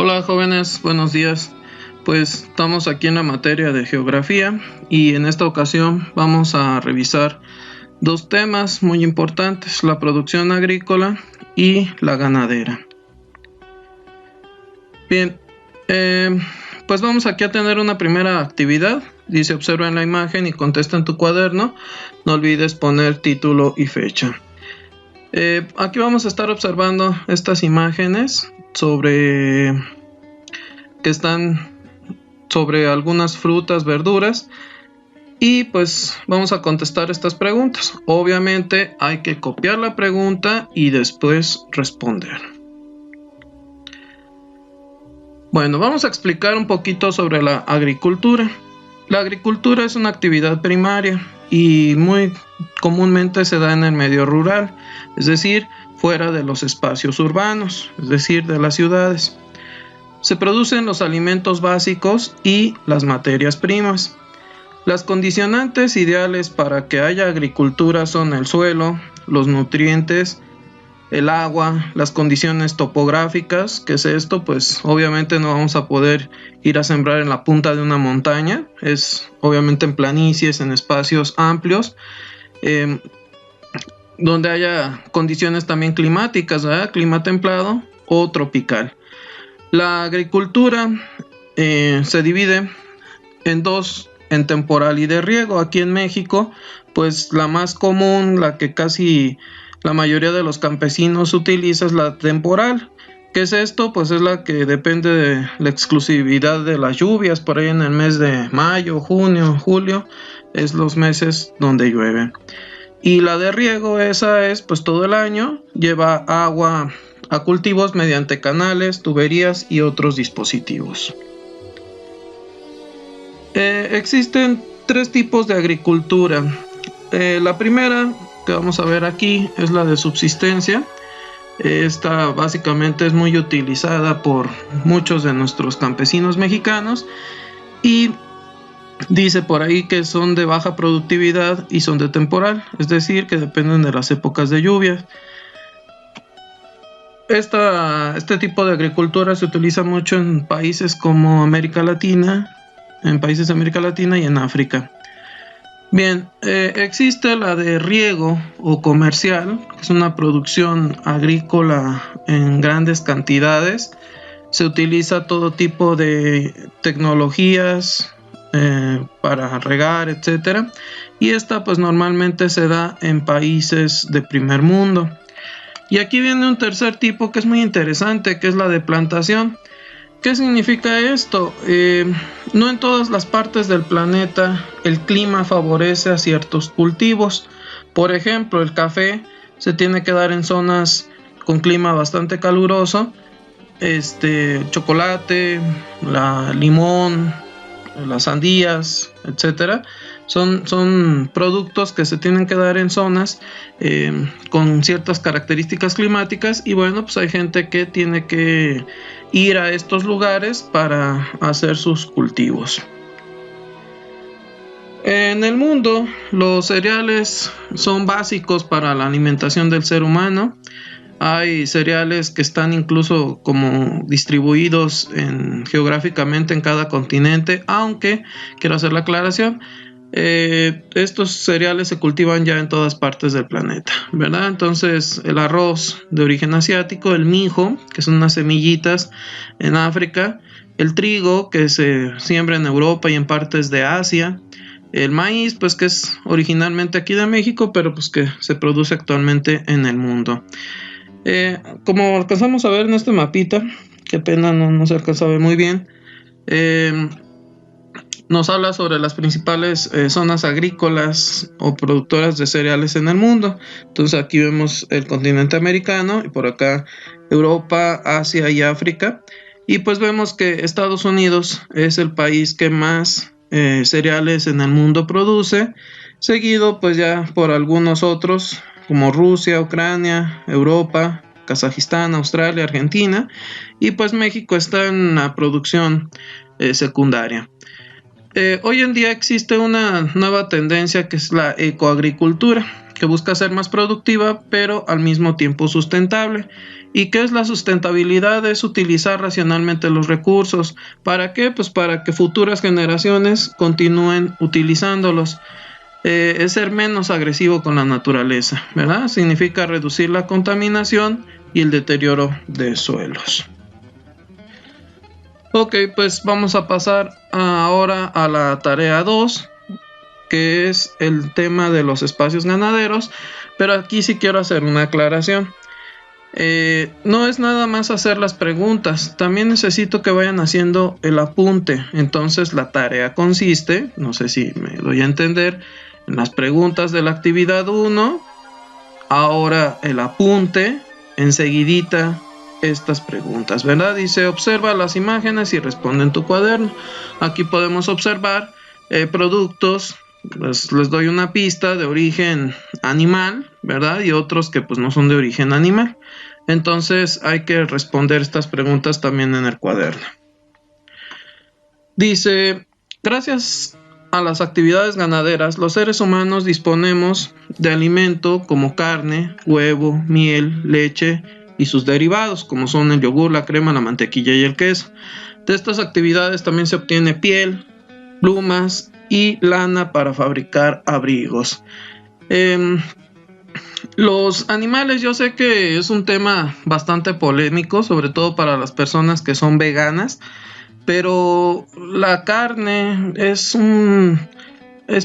Hola jóvenes, buenos días. Pues estamos aquí en la materia de geografía y en esta ocasión vamos a revisar dos temas muy importantes, la producción agrícola y la ganadera. Bien, pues vamos aquí a tener una primera actividad. Dice observa en la imagen y contesta en tu cuaderno. No olvides poner título y fecha. Aquí vamos a estar observando estas imágenes que están sobre algunas frutas, verduras, y pues vamos a contestar estas preguntas. Obviamente hay que copiar la pregunta y después responder. Bueno, vamos a explicar un poquito sobre la agricultura. La agricultura es una actividad primaria y muy comúnmente se da en el medio rural, es decir, fuera de los espacios urbanos, es decir, de las ciudades. Se producen los alimentos básicos y las materias primas. Las condicionantes ideales para que haya agricultura son el suelo, los nutrientes, el agua, las condiciones topográficas. ¿Qué es esto? Pues obviamente no vamos a poder ir a sembrar en la punta de una montaña, es obviamente en planicies, en espacios amplios, donde haya condiciones también climáticas, ¿verdad? Clima templado o tropical. La agricultura se divide en dos, en temporal y de riego. Aquí en México, pues la más común, la que casi la mayoría de los campesinos utiliza es la temporal. ¿Qué es esto? Pues es la que depende de la exclusividad de las lluvias, por ahí en el mes de mayo, junio, julio, es los meses donde llueve. Y la de riego, esa es pues todo el año, lleva agua a cultivos mediante canales, tuberías y otros dispositivos. Existen tres tipos de agricultura. La primera que vamos a ver aquí es la de subsistencia. Esta básicamente es muy utilizada por muchos de nuestros campesinos mexicanos y dice por ahí que son de baja productividad y son de temporal, es decir, que dependen de las épocas de lluvia. Este tipo de agricultura se utiliza mucho en países como América Latina, en países de América Latina y en África. Bien, existe la de riego o comercial, que es una producción agrícola en grandes cantidades. Se utiliza todo tipo de tecnologías para regar, etcétera. Y esta pues normalmente se da en países de primer mundo. Y aquí viene un tercer tipo que es muy interesante, que es la de plantación. ¿Qué significa esto? No en todas las partes del planeta el clima favorece a ciertos cultivos. Por ejemplo, el café se tiene que dar en zonas con clima bastante caluroso. Chocolate, limón, las sandías, etcétera. Son productos que se tienen que dar en zonas con ciertas características climáticas, y bueno, pues hay gente que tiene que ir a estos lugares para hacer sus cultivos. En el mundo, los cereales son básicos para la alimentación del ser humano. Hay cereales que están incluso como distribuidos geográficamente en cada continente, aunque quiero hacer la aclaración, estos cereales se cultivan ya en todas partes del planeta, ¿verdad? Entonces el arroz de origen asiático, el mijo, que son unas semillitas en África, el trigo que se siembra en Europa y en partes de Asia, el maíz pues que es originalmente aquí de México, pero pues que se produce actualmente en el mundo. Como alcanzamos a ver en este mapita, qué pena no se alcanza a ver muy bien, nos habla sobre las principales zonas agrícolas o productoras de cereales en el mundo. Entonces aquí vemos el continente americano y por acá Europa, Asia y África. Y pues vemos que Estados Unidos es el país que más cereales en el mundo produce, seguido pues ya por algunos otros como Rusia, Ucrania, Europa, Kazajistán, Australia, Argentina, y pues México está en la producción secundaria. Hoy en día existe una nueva tendencia que es la ecoagricultura. que busca ser más productiva, pero al mismo tiempo sustentable. ¿Y qué es la sustentabilidad? Es utilizar racionalmente los recursos. ¿Para qué? Pues para que futuras generaciones continúen utilizándolos. Es ser menos agresivo con la naturaleza, ¿verdad? Significa reducir la contaminación y el deterioro de suelos. Ok, pues vamos a pasar ahora a la tarea 2, que es el tema de los espacios ganaderos, pero aquí sí quiero hacer una aclaración. No es nada más hacer las preguntas, también necesito que vayan haciendo el apunte. Entonces la tarea consiste, no sé si me doy a entender, en las preguntas de la actividad 1, ahora el apunte, enseguidita estas preguntas, ¿verdad? Dice, observa las imágenes y responde en tu cuaderno. Aquí podemos observar productos, pues les doy una pista, de origen animal, ¿verdad? Y otros que pues no son de origen animal. Entonces hay que responder estas preguntas también en el cuaderno. Dice, gracias a las actividades ganaderas, los seres humanos disponemos de alimento como carne, huevo, miel, leche y sus derivados, como son el yogur, la crema, la mantequilla y el queso. De estas actividades también se obtiene piel, plumas y lana para fabricar abrigos. Los animales, yo sé que es un tema bastante polémico, sobre todo para las personas que son veganas, pero la carne es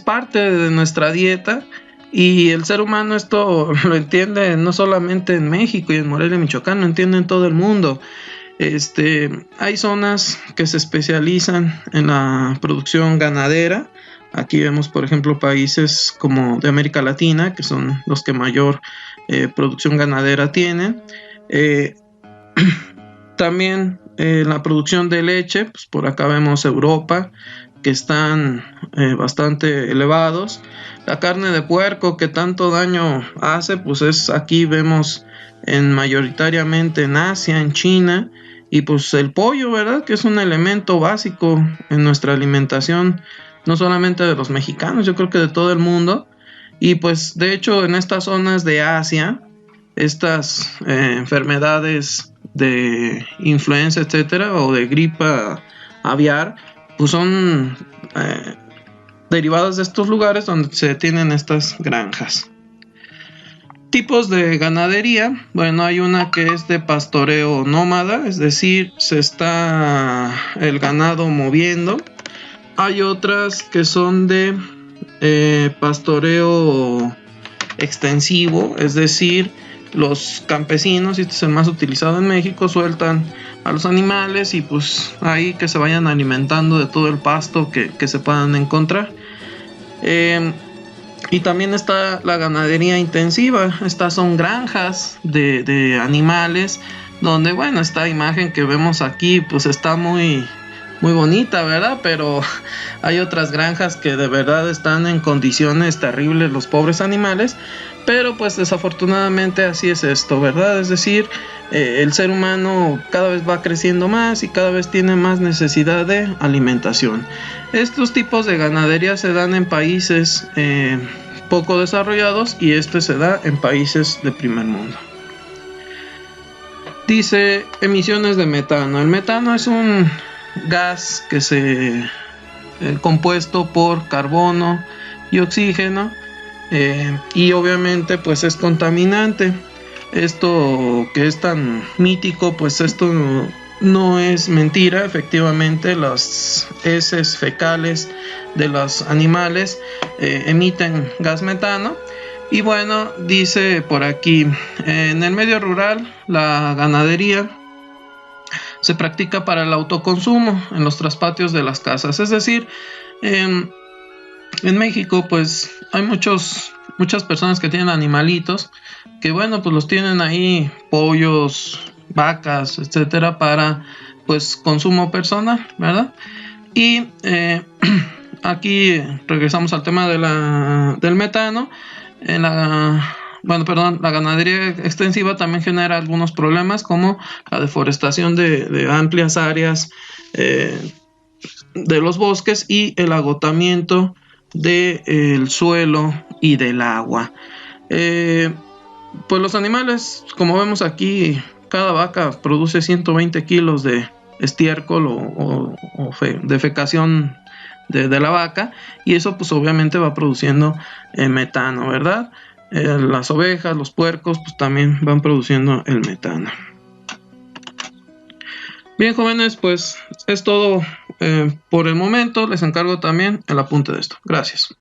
parte de nuestra dieta y el ser humano esto lo entiende no solamente en México y en Morelia, Michoacán, lo entiende en todo el mundo. Hay zonas que se especializan en la producción ganadera. Aquí vemos, por ejemplo, países como de América Latina, que son los que mayor producción ganadera tienen. También la producción de leche, pues por acá vemos Europa, que están bastante elevados. La carne de puerco, que tanto daño hace, pues aquí vemos mayoritariamente en Asia, en China. Y pues el pollo, ¿verdad? Que es un elemento básico en nuestra alimentación, no solamente de los mexicanos, yo creo que de todo el mundo. Y pues de hecho en estas zonas de Asia, estas enfermedades de influenza, etcétera, o de gripa aviar, pues son derivadas de estos lugares donde se tienen estas granjas. Tipos de ganadería, bueno, hay una que es de pastoreo nómada, es decir, se está el ganado moviendo. Hay otras que son de pastoreo extensivo, es decir, los campesinos, y este es el más utilizado en México, sueltan a los animales y pues ahí que se vayan alimentando de todo el pasto que se puedan encontrar. Y también está la ganadería intensiva. Estas son granjas de animales donde, bueno, esta imagen que vemos aquí pues está muy bonita, ¿verdad? Pero hay otras granjas que de verdad están en condiciones terribles, los pobres animales. Pero pues desafortunadamente así es esto, ¿verdad? Es decir, el ser humano cada vez va creciendo más y cada vez tiene más necesidad de alimentación. Estos tipos de ganadería se dan en países poco desarrollados y se da en países de primer mundo. Dice emisiones de metano. El metano es un gas que se compuesto por carbono y oxígeno. Y obviamente pues es contaminante. Esto que es tan mítico, pues esto no es mentira. Efectivamente las heces fecales de los animales emiten gas metano. Y bueno, dice por aquí, en el medio rural la ganadería se practica para el autoconsumo en los traspatios de las casas. Es decir, en México pues hay muchas personas que tienen animalitos que bueno pues los tienen ahí, pollos, vacas, etcétera, para pues consumo personal, ¿verdad? Y aquí regresamos al tema del metano. La ganadería extensiva también genera algunos problemas como la deforestación de amplias áreas de los bosques y el agotamiento del suelo y del agua. Pues los animales, como vemos aquí, cada vaca produce 120 kilos de estiércol o defecación de la vaca, y eso pues obviamente va produciendo metano, ¿verdad? Las ovejas, los puercos, pues también van produciendo el metano. Bien, jóvenes, pues es todo por el momento. Les encargo también el apunte de esto. Gracias.